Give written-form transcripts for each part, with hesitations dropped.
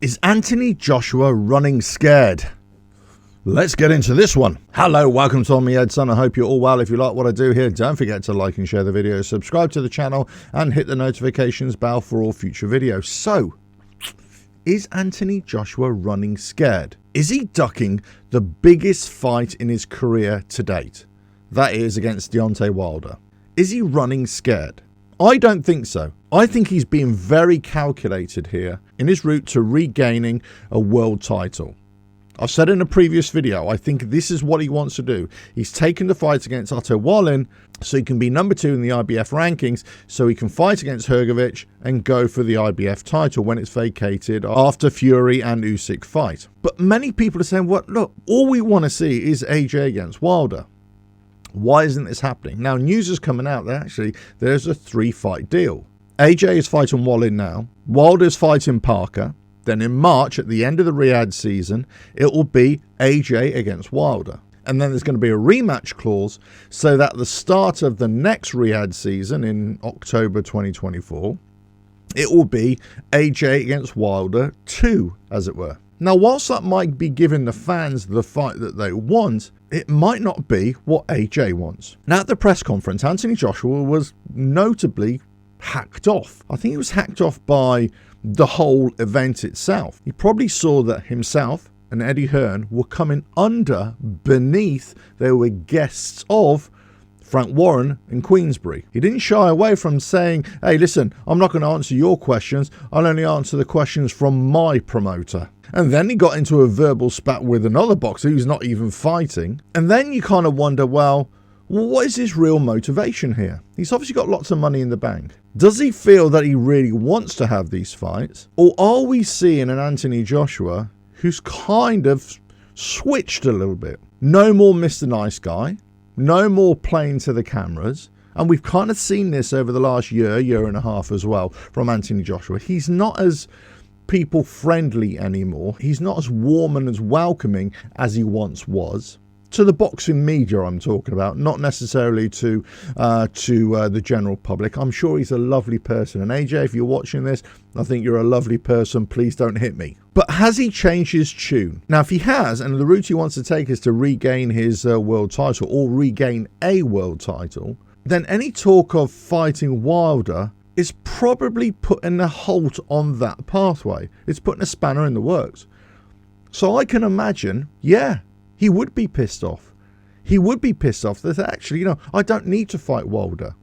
Is Anthony Joshua running scared? Let's get into this one. Hello, welcome to On Me Edson. I hope you're all well. If you like what I do here, don't forget to like and share the video, subscribe to the channel, and hit the notifications bell for all future videos. So, is Anthony Joshua running scared? Is he ducking the biggest fight in his career to date? That is against Deontay Wilder. Is he running scared? I don't think so. I think he's being very calculated here in his route to regaining a world title. I've said in a previous video, I think this is what he wants to do. He's taken the fight against Otto Wallin so he can be number 2 in the IBF rankings, so he can fight against Hrgovic and go for the IBF title when it's vacated after Fury and Usyk fight. But many people are saying, well, look, all we want to see is AJ against Wilder. Why isn't this happening? Now, news is coming out that actually there's a 3-fight deal. AJ is fighting Wallin now. Wilder's fighting Parker. Then in March, at the end of the Riyadh season, it will be AJ against Wilder. And then there's going to be a rematch clause so that at the start of the next Riyadh season in October 2024, it will be AJ against Wilder 2, as it were. Now, whilst that might be giving the fans the fight that they want, it might not be what AJ wants. Now, at the press conference, Anthony Joshua was notably hacked off. I think he was hacked off by the whole event itself. He probably saw that himself and Eddie Hearn were coming beneath. They were guests of Frank Warren in Queensbury. He didn't shy away from saying, hey, listen, I'm not going to answer your questions. I'll only answer the questions from my promoter. And then he got into a verbal spat with another boxer who's not even fighting. And then you kind of wonder, well, what is his real motivation here? He's obviously got lots of money in the bank. Does he feel that he really wants to have these fights? Or are we seeing an Anthony Joshua who's kind of switched a little bit? No more Mr. Nice Guy. No more playing to the cameras. And we've kind of seen this over the last year and a half as well from Anthony Joshua. He's not as people friendly anymore. He's not as warm and as welcoming as he once was. To the boxing media I'm talking about, not necessarily to the general public. I'm sure he's a lovely person. And AJ, if you're watching this, I think you're a lovely person. Please don't hit me. But has he changed his tune? Now, if he has, and the route he wants to take is to regain his world title or regain a world title, then any talk of fighting Wilder is probably putting a halt on that pathway. It's putting a spanner in the works. So I can imagine, yeah, he would be pissed off. He would be pissed off that actually, I don't need to fight Wilder.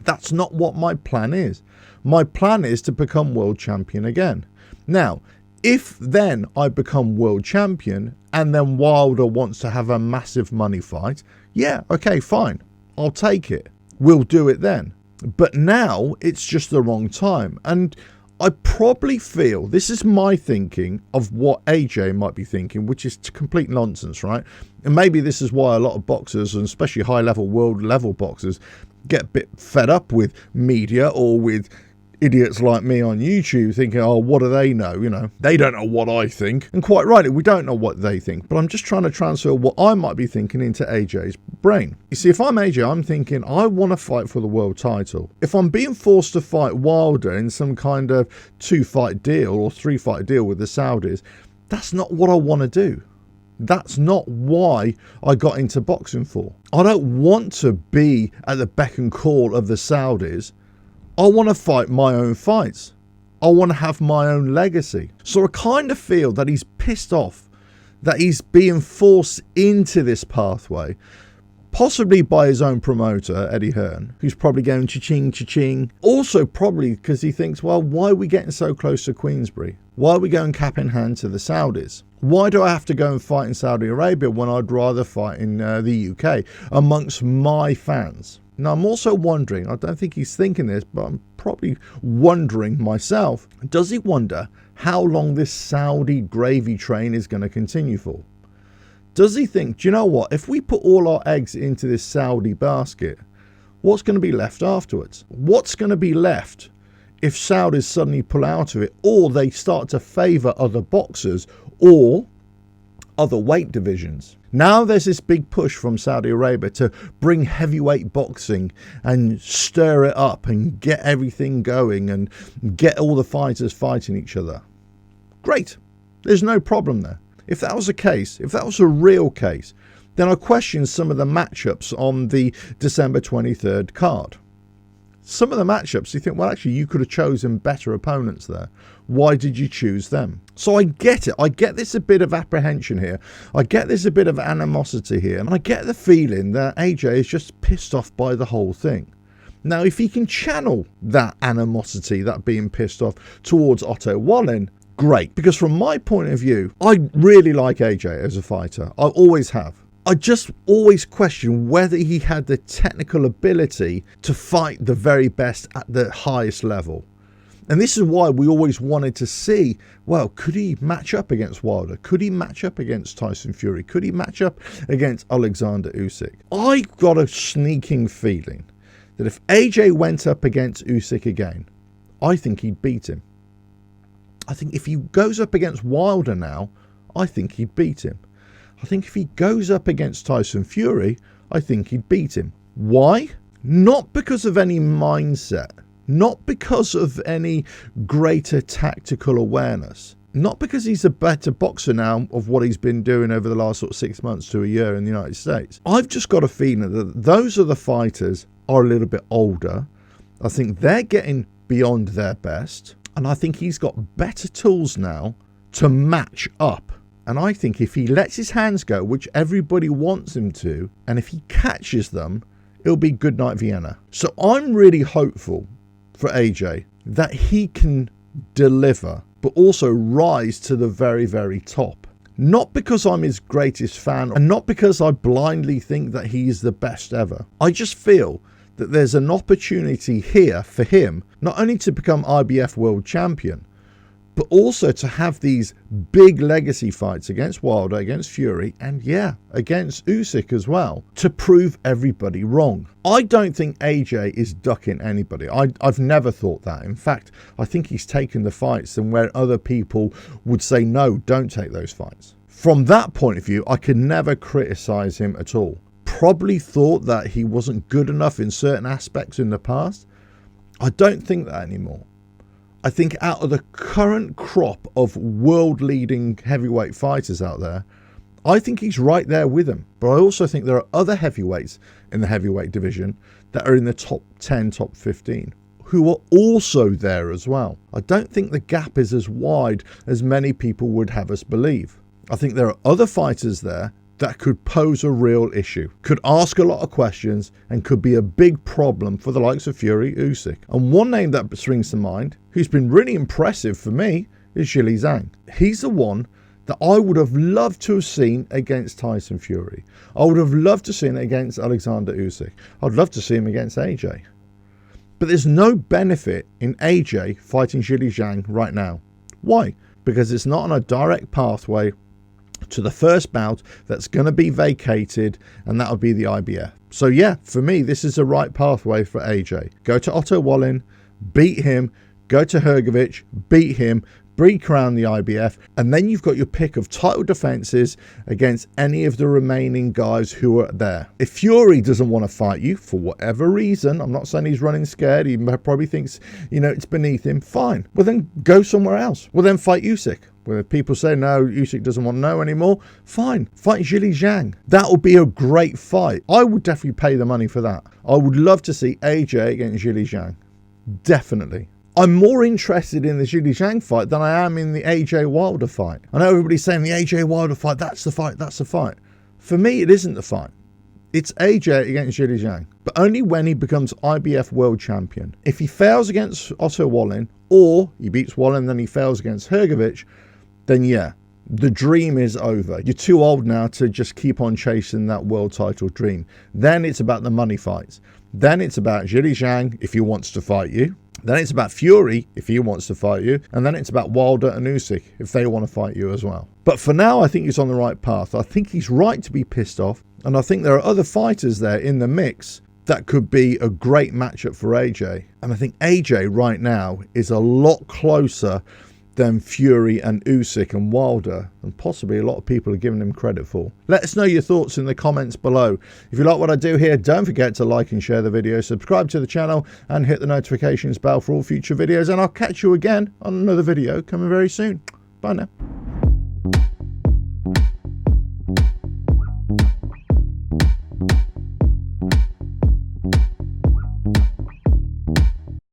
That's not what my plan is. My plan is to become world champion again. Now, if then I become world champion and then Wilder wants to have a massive money fight, yeah, okay, fine. I'll take it. We'll do it then. But now it's just the wrong time. And I probably feel, this is my thinking of what AJ might be thinking, which is complete nonsense, right? And maybe this is why a lot of boxers, and especially high-level, world-level boxers, get a bit fed up with media or with idiots like me on YouTube thinking, oh, what do they know? They don't know what I think. And quite rightly, we don't know what they think. But I'm just trying to transfer what I might be thinking into AJ's brain. You see, if I'm AJ, I'm thinking, I want to fight for the world title. If I'm being forced to fight Wilder in some kind of 2-fight deal or 3-fight deal with the Saudis, that's not what I want to do. That's not why I got into boxing for. I don't want to be at the beck and call of the Saudis. I want to fight my own fights. I want to have my own legacy. So I kind of feel that he's pissed off that he's being forced into this pathway, possibly by his own promoter, Eddie Hearn, who's probably going cha-ching, cha-ching. Also probably because he thinks, well, why are we getting so close to Queensbury? Why are we going cap in hand to the Saudis? Why do I have to go and fight in Saudi Arabia when I'd rather fight in the UK amongst my fans? Now, I'm also wondering, I don't think he's thinking this, but I'm probably wondering myself, does he wonder how long this Saudi gravy train is going to continue for? Does he think, do you know what, if we put all our eggs into this Saudi basket, what's going to be left afterwards? What's going to be left if Saudis suddenly pull out of it, or they start to favour other boxers or other weight divisions? Now there's this big push from Saudi Arabia to bring heavyweight boxing and stir it up and get everything going and get all the fighters fighting each other. Great. There's no problem there. If that was the case, if that was a real case, then I question some of the matchups on the December 23rd card. Some of the matchups, you think, well, actually, you could have chosen better opponents there. Why did you choose them? So I get it. I get there's a bit of apprehension here. I get there's a bit of animosity here. And I get the feeling that AJ is just pissed off by the whole thing. Now, if he can channel that animosity, that being pissed off, towards Otto Wallin, great. Because from my point of view, I really like AJ as a fighter. I always have. I just always question whether he had the technical ability to fight the very best at the highest level. And this is why we always wanted to see, well, could he match up against Wilder? Could he match up against Tyson Fury? Could he match up against Alexander Usyk? I got a sneaking feeling that if AJ went up against Usyk again, I think he'd beat him. I think if he goes up against Wilder now, I think he'd beat him. I think if he goes up against Tyson Fury, I think he'd beat him. Why? Not because of any mindset. Not because of any greater tactical awareness. Not because he's a better boxer now of what he's been doing over the last sort of 6 months to a year in the United States. I've just got a feeling that those are the fighters are a little bit older. I think they're getting beyond their best. And I think he's got better tools now to match up. And I think if he lets his hands go, which everybody wants him to, and if he catches them, it'll be good night Vienna. So I'm really hopeful for AJ that he can deliver, but also rise to the very, very top. Not because I'm his greatest fan, and not because I blindly think that he is the best ever. I just feel that there's an opportunity here for him, not only to become IBF world champion, but also to have these big legacy fights against Wilder, against Fury, and yeah, against Usyk as well, to prove everybody wrong. I don't think AJ is ducking anybody. I've never thought that. In fact, I think he's taken the fights and where other people would say, no, don't take those fights. From that point of view, I could never criticize him at all. Probably thought that he wasn't good enough in certain aspects in the past. I don't think that anymore. I think out of the current crop of world-leading heavyweight fighters out there, I think he's right there with them. But I also think there are other heavyweights in the heavyweight division that are in the top 10, top 15, who are also there as well. I don't think the gap is as wide as many people would have us believe. I think there are other fighters there that could pose a real issue, could ask a lot of questions, and could be a big problem for the likes of Fury, Usyk. And one name that springs to mind, who's been really impressive for me, is Zhilei Zhang. He's the one that I would have loved to have seen against Tyson Fury. I would have loved to see him against Alexander Usyk. I'd love to see him against AJ. But there's no benefit in AJ fighting Zhilei Zhang right now. Why? Because it's not on a direct pathway to the first bout that's going to be vacated, and that'll be the IBF. So yeah, for me, this is the right pathway for AJ. Go to Otto Wallin, beat him, go to Hrgović, beat him, crown the IBF, and then you've got your pick of title defenses against any of the remaining guys who are there. If Fury doesn't want to fight you for whatever reason, I'm not saying he's running scared, he probably thinks, it's beneath him, fine. Well, then go somewhere else. Well, then fight Usyk. Well, if people say, no, Usyk doesn't want to know anymore, fine, fight Zhilei Zhang. That would be a great fight. I would definitely pay the money for that. I would love to see AJ against Zhilei Zhang. Definitely. I'm more interested in the Zhilei Zhang fight than I am in the AJ Wilder fight. I know everybody's saying the AJ Wilder fight, that's the fight, that's the fight. For me, it isn't the fight. It's AJ against Zhilei Zhang, but only when he becomes IBF world champion. If he fails against Otto Wallin, or he beats Wallin then he fails against Hrgović, then yeah, the dream is over. You're too old now to just keep on chasing that world title dream. Then it's about the money fights. Then it's about Zhilei Zhang if he wants to fight you. Then it's about Fury if he wants to fight you. And then it's about Wilder and Usyk if they want to fight you as well. But for now, I think he's on the right path. I think he's right to be pissed off. And I think there are other fighters there in the mix that could be a great matchup for AJ. And I think AJ right now is a lot closer than Fury and Usyk and Wilder, and possibly a lot of people are giving him credit for. Let us know your thoughts in the comments below. If you like what I do here, don't forget to like and share the video, subscribe to the channel, and hit the notifications bell for all future videos, and I'll catch you again on another video coming very soon. Bye now.